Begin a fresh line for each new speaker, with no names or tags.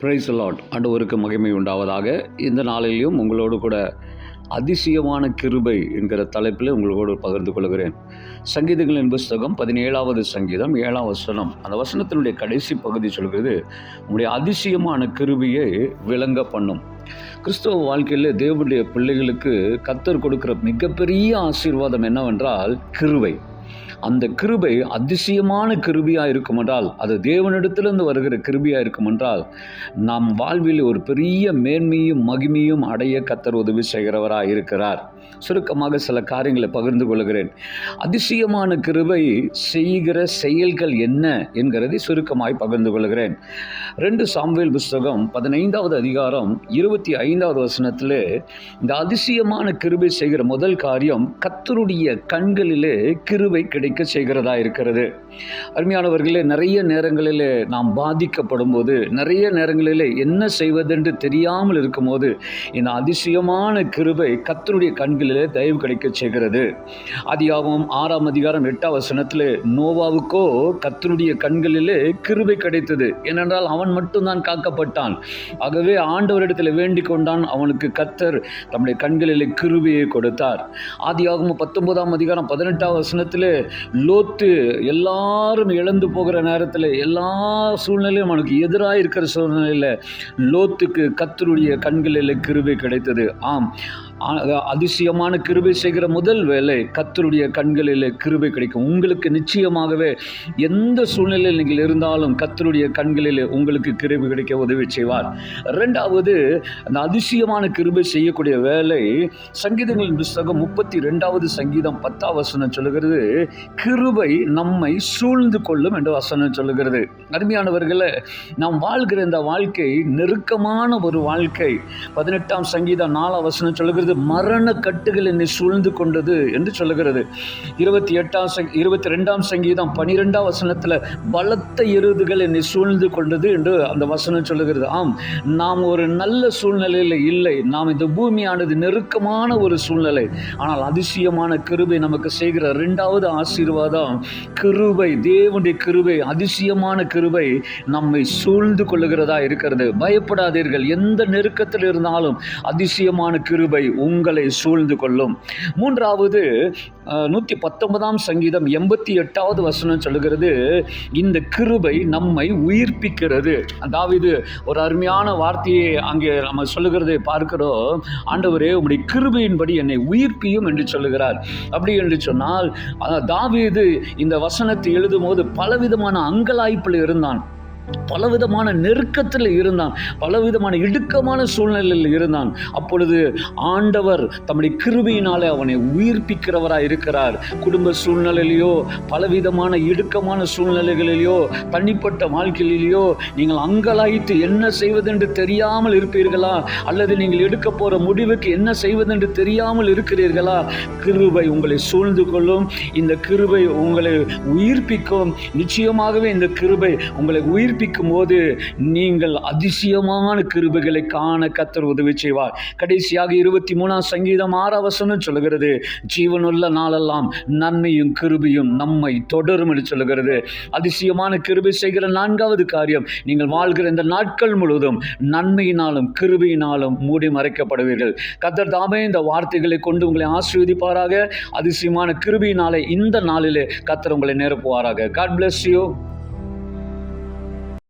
Price Lord. ஆண்டவருக்கு மகிமை உண்டாவதாக. இந்த நாளிலும் உங்களோடு கூட அதிசயமான கிருபை என்கிற தலைப்பில் உங்களோடு பகிர்ந்து கொள்கிறேன். சங்கீதங்களின் புஸ்தகம் 17வது சங்கீதம் 7ஆம் வசனம். அந்த வசனத்தினுடைய கடைசி பகுதி சொல்கிறது, உங்களுடைய அதிசயமான கிருபையை விளங்க பண்ணும். கிறிஸ்தவ வாழ்க்கையில் தேவனுடைய பிள்ளைகளுக்கு கர்த்தர் கொடுக்கிற மிகப்பெரிய ஆசீர்வாதம் என்னவென்றால் கிருபை. அந்த கிருபை அதிசயமான கிருபையாக இருக்கும் என்றால், அது தேவனிடத்திலிருந்து வருகிற கிருபையாக இருக்கும் என்றால், நாம் வாழ்வில் ஒரு பெரிய மேன்மையும் மகிமையும் அடைய கர்த்தர் உதவி செய்கிறவராக இருக்கிறார். சுருக்கமாக சில காரியங்களை பகிர்ந்து கொள்கிறேன். அதிசயமான கிருபை செய்கிற செயல்கள் என்ன என்கிறதை சுருக்கமாய் பகிர்ந்து கொள்கிறேன். 2 சாமுவேல் புஸ்தகம் 15வது அதிகாரம் 25வது வசனத்திலே இந்த அதிசயமான கிருபை செய்கிற முதல் காரியம், கர்த்தருடைய கண்களிலே கிருபை கிடைக்க செய்கிறதா இருக்கிறது. அருமையானவர்களே, நிறைய நேரங்களிலே நாம் பாதிக்கப்படும் போது, நிறைய நேரங்களிலே என்ன செய்வதென்று தெரியாமல் இருக்கும்போது, இந்த அதிசயமான கிருபை கர்த்தருடைய கண்களிலே தயவு கிடைக்க செய்கிறது. ஆதியாகமம் 6ஆம் அதிகாரம் 8ஆம் வசனத்திலே, நோவாவுக்கோ கர்த்தருடைய கண்களிலே கிருபை கிடைத்தது. ஏனென்றால் அவன் மட்டும்தான் காக்கப்பட்டான். ஆகவே ஆண்டவரிடத்தில் வேண்டிக் கொண்டான். அவனுக்கு கர்த்தர் தம்முடைய கண்களிலே கிருபையை கொடுத்தார். ஆதியாகமம் 19ஆம் அதிகாரம் 18ஆம் வசனத்திலே, லோத்து எல்லாரும் இழந்து போகிற நேரத்தில், எல்லா சூழ்நிலையும் அவனுக்கு எதிராக இருக்கிற சூழ்நிலையில் லோத்துக்கு கர்த்தருடைய கண்களில் கிருபை கிடைத்தது. ஆம், அதிசயமான கிருபை செய்கிற முதல் வேலை கர்த்தருடைய கண்களில் கிருபை கிடைக்கும். உங்களுக்கு நிச்சயமாகவே எந்த சூழ்நிலையில் நீங்கள் இருந்தாலும் கர்த்தருடைய கண்களில் உங்களுக்கு கிருபை கிடைக்க உதவி செய்வார். 2வது, அந்த அதிசயமான கிருபை செய்யக்கூடிய வேலை சங்கீதங்களின் புஸ்தகம் 32வது சங்கீதம் 10ஆம் வசனம் சொல்லுகிறது, கிருபை நம்மை சூழ்ந்து கொள்ளும் என்று வசனம் சொல்லுகிறது. அருமையானவர்களே, நாம் வாழ்கிற இந்த வாழ்க்கை நெருக்கமான ஒரு வாழ்க்கை. 18ஆம் சங்கீதம் 4ஆம் வசனம் சொல்லுகிறது, மரண கட்டுகள் என்னை சூழ்ந்து கொண்டது என்று சொல்லுகிறது. 22ஆம் சங்கீதம் 12ஆம் வசனத்தில், பலத்த எருதுகள் என்னை சூழ்ந்து கொண்டது என்று அந்த வசனம் சொல்லுகிறது. ஆம், நாம் ஒரு நல்ல சூழ்நிலையில் இல்லை. நாம் இந்த பூமியானது நெருக்கமான ஒரு சூழ்நிலை. ஆனால் அதிசயமான கிருபை நமக்கு செய்கிற 2வது ஆசீர்வாதம் கிருபை. தேவனுடைய கிருபை, அதிசயமான கிருபை நம்மை சூழ்ந்து கொள்ளுகிறதா இருக்கிறது. பயப்படாதீர்கள். எந்த நெருக்கத்தில் இருந்தாலும் அதிசயமான கிருபை உங்களை சூழ்ந்து கொள்ளும். 3வது, 119ஆம் சங்கீதம் 88வது வசனம் சொல்லுகிறது, இந்த கிருபை நம்மை உயிர்ப்பிக்கிறது. தாவீது ஒரு அருமையான வார்த்தையை அங்கே நம்ம சொல்லுகிறதை பார்க்கிறோம். ஆண்டவரே, உம்முடைய கிருபையின்படி என்னை உயிர்ப்பியும் என்று சொல்லுகிறார். அப்படி என்று சொன்னால், தாவீது இந்த வசனத்தை எழுதும் போது பலவிதமான அங்கலாய்ப்பில் இருந்தான், பலவிதமான நெருக்கத்தில் இருந்தான், பலவிதமான இடுக்கமான சூழ்நிலையில் இருந்தான். அப்பொழுது ஆண்டவர் தம்முடைய கிருபையினாலே அவனை உயிர்ப்பிக்கிறவராக இருக்கிறார். குடும்ப சூழ்நிலையிலையோ, பலவிதமான இடுக்கமான சூழ்நிலைகளிலேயோ, தனிப்பட்ட வாழ்க்கையிலேயோ நீங்கள் அங்கலாய்த்து என்ன செய்வதென்று தெரியாமல் இருப்பீர்களா? அல்லது நீங்கள் எடுக்க போகிற முடிவுக்கு என்ன செய்வதென்று தெரியாமல் இருக்கிறீர்களா? கிருபை உங்களை சூழ்ந்து கொள்ளும். இந்த கிருபை உங்களை உயிர்ப்பிக்கும். நிச்சயமாகவே இந்த கிருபை உங்களை உயிர்ப்பிக்கும் போது நீங்கள் அதிசயமான கிருபைகளை காண கர்த்தர் உதவி செய்வார். கடைசியாக 23ஆம் சங்கீதம் 6ஆம் வசனம் சொல்லுகிறது, ஜீவனுள்ள நாளெல்லாம் நன்மையும் கிருபையும் நம்மை தொடரும் என்று சொல்லுகிறது. அதிசயமான கிருபை செய்கிற 4வது காரியம், நீங்கள் வாழ்கிற இந்த நாட்கள் முழுவதும் நன்மையினாலும் கிருபையினாலும் மூடி மறைக்கப்படுவீர்கள். கர்த்தர் தாமே இந்த வார்த்தைகளை கொண்டு உங்களை ஆசீர்வதிப்பாராக. அதிசயமான கிருபையினாலே இந்த நாளிலே கர்த்தர் உங்களை நிரப்புவாராக. God bless you.